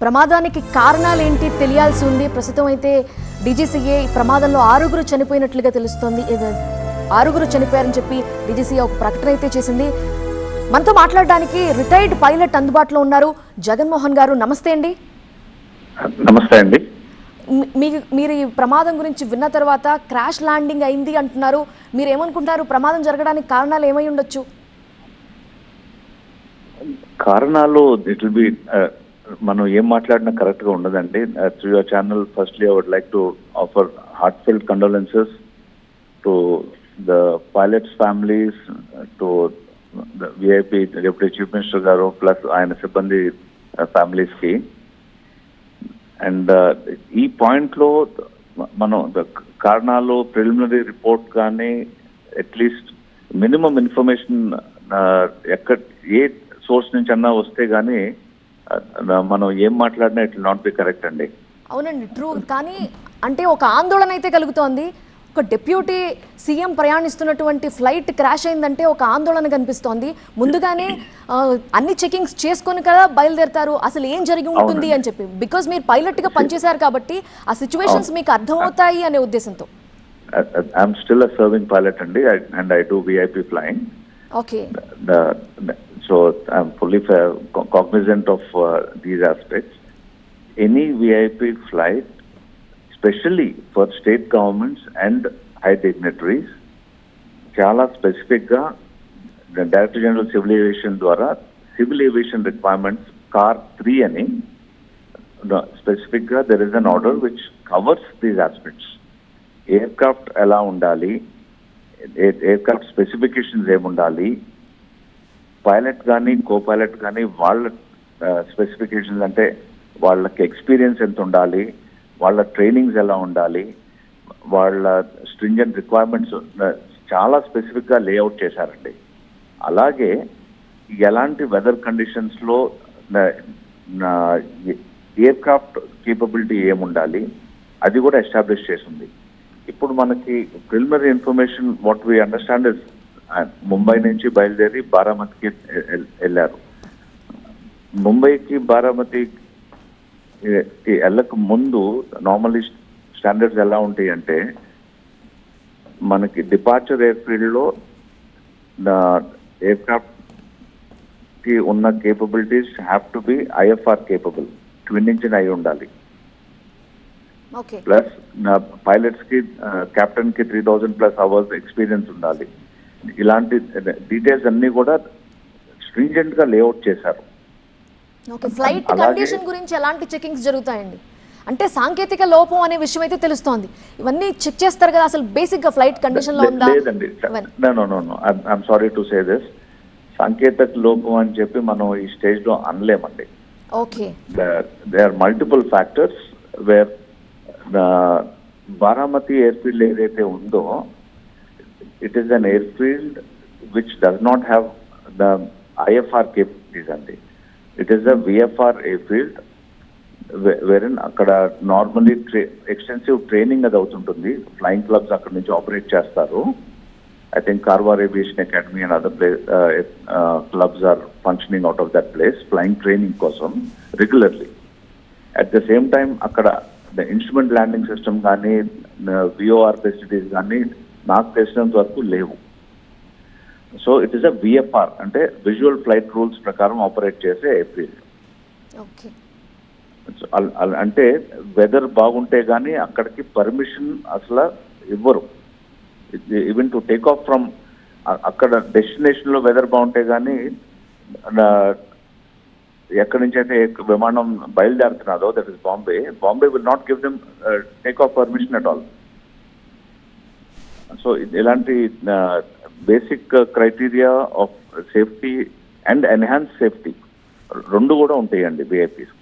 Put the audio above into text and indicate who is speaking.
Speaker 1: ప్రమాదానికి కారణాలేంటి తెలియాల్సి ఉంది. ప్రస్తుతం అయితే డీజీసీఏ ప్రమాదంలో 6గురు చనిపోయినట్లుగా తెలుస్తోంది. 6గురు చనిపోయారని చెప్పి డీజీసీఏ ఒక ప్రకటన అయితే చేసింది. మనతో మాట్లాడడానికి రిటైర్డ్ పైలట్ అందుబాటులో ఉన్నారు. జగన్మోహన్ గారు, నమస్తే అండి.
Speaker 2: నమస్తే అండి.
Speaker 1: మీరు ఈ ప్రమాదం గురించి విన్న తర్వాత క్రాష్ ల్యాండింగ్ అయింది అంటున్నారు. మీరు ఏమనుకుంటారు? ప్రమాదం జరగడానికి కారణాలు ఏమై ఉండొచ్చు?
Speaker 2: కారణాలు ఇట్ విల్ బి మనం ఏం మాట్లాడినా కరెక్ట్ గా ఉండదండి. Through your channel firstly I would like to offer heartfelt condolences to the pilots families, to the VIP deputy chief minister గారు ప్లస్ ఆయన సిబ్బంది ఫ్యామిలీస్ కి. అండ్ ఈ పాయింట్ లో మనం కారణాలు ప్రిలిమినరీ రిపోర్ట్ కానీ అట్లీస్ట్ మినిమం ఇన్ఫర్మేషన్ ఏ సోర్స్ నుంచి అన్నా వస్తే గానీ మనం ఏం మాట్లాడినా it will not be correct అండి.
Speaker 1: అవునండి, ట్రూ. కానీ అంటే ఒక ఆందోళన అయితే కలుగుతోంది. ఒక డిప్యూటీ సీఎం ప్రయాణిస్తున్నటువంటి ఫ్లైట్ క్రాష్ అయిందంటే ఒక ఆందోళన కనిపిస్తోంది. ముందుగానే అన్ని చెకింగ్స్ చేసుకొని కదా బయలుదేరతారు. అసలు ఏం జరిగి ఉంటుంది అని చెప్పి, బికాజ్ మీరు పైలట్ గా పనిచేశారు కాబట్టి ఆ సిచ్యువేషన్స్ మీకు అర్థమవుతాయి అనే ఉద్దేశంతో.
Speaker 2: I'm still a serving pilot అండి, and I do VIP flying.
Speaker 1: Okay.
Speaker 2: So I'm fully cognizant of these aspects. Any VIP flight, especially for state governments and high dignitaries, chala specific ga the Director General Civil Aviation dwara civil aviation requirements CAR 3 ani specific ga there is an order which covers these aspects. Aircraft ela undali, aircraft specifications em undali, pilot కానీ co pilot కానీ వాళ్ళ specifications అంటే వాళ్ళకి experience ఎంత ఉండాలి, వాళ్ళ trainings ఎలా ఉండాలి, వాళ్ళ స్ట్రింజెంట్ రిక్వైర్మెంట్స్ చాలా స్పెసిఫిక్గా లేఅవుట్ చేశారండి. అలాగే ఎలాంటి వెదర్ కండిషన్స్లో ఎయిర్క్రాఫ్ట్ కేపబిలిటీ ఏముండాలి అది కూడా ఎస్టాబ్లిష్ చేసింది. ఇప్పుడు మనకి preliminary information what we understand is Mumbai నుంచి బయలుదేరి బారామతికి వెళ్ళారు. ముంబైకి బారామతికి వెళ్ళక ముందు నార్మల్లీ స్టాండర్డ్స్ ఎలా ఉంటాయి అంటే, మనకి డిపార్చర్ ఎయిర్ ఫీల్డ్ లో ఎయిర్క్రాఫ్ట్ కి ఉన్న capabilities have to be IFR capable, twin engine అయి ఉండాలి. ప్లస్ పైలట్స్ కి కెప్టెన్ కి 3000+ అవర్స్ ఎక్స్పీరియన్స్ ఉండాలి. ఇలాంటి డీటెయిల్స్ అన్ని కూడా స్ట్రింజెంట్ గా లేఅవుట్ చేశారు.
Speaker 1: ఫ్లైట్ కండిషన్ గురించి ఎలాంటి చెకింగ్స్ జరుగుతాయండి? అంటే సాంకేతిక లోపం అనే విషయం అయితే తెలుస్తోంది. ఇవన్నీ చెక్ చేస్తారు కదా, అసలు బేసిక్ గా ఫ్లైట్ కండిషన్ లో ఉందా?
Speaker 2: లేదండి, I'm sorry to say this. సాంకేతిక లోపం అని చెప్పి మనం ఈ స్టేజ్ లో అనలేమండి.
Speaker 1: Okay.
Speaker 2: They are multiple factors where Baramati air field ఏదైతే ఉందో, it is an airfield which does not have the IFR capabilities andi. It is a VFR airfield wherein akkada normally extensive training adi avutuntundi. Flying clubs akkada nunchi operate chestaru. I think Karwar Aviation Academy and other clubs are functioning out of that place, flying training kosam regularly. At the same time akkada the instrument landing system gaani VOR facilities gaani నాకు తెలిసినంత వరకు లేవు. So it is a VFR అంటే visual flight rules ప్రకారం operate చేసే airfield. అంటే weather బాగుంటే గానీ అక్కడికి పర్మిషన్ అసలు ఇవ్వరు. Even to take off from అక్కడ డెస్టినేషన్ లో వెదర్ బాగుంటే గానీ ఎక్కడి నుంచి అయితే విమానం బయలుదేరుతున్నదో, that is Bombay will not give them take off permission at all. So ఇలాంటి basic criteria of safety and enhance safety రెండు కూడా ఉంటాయండి విఐపీస్.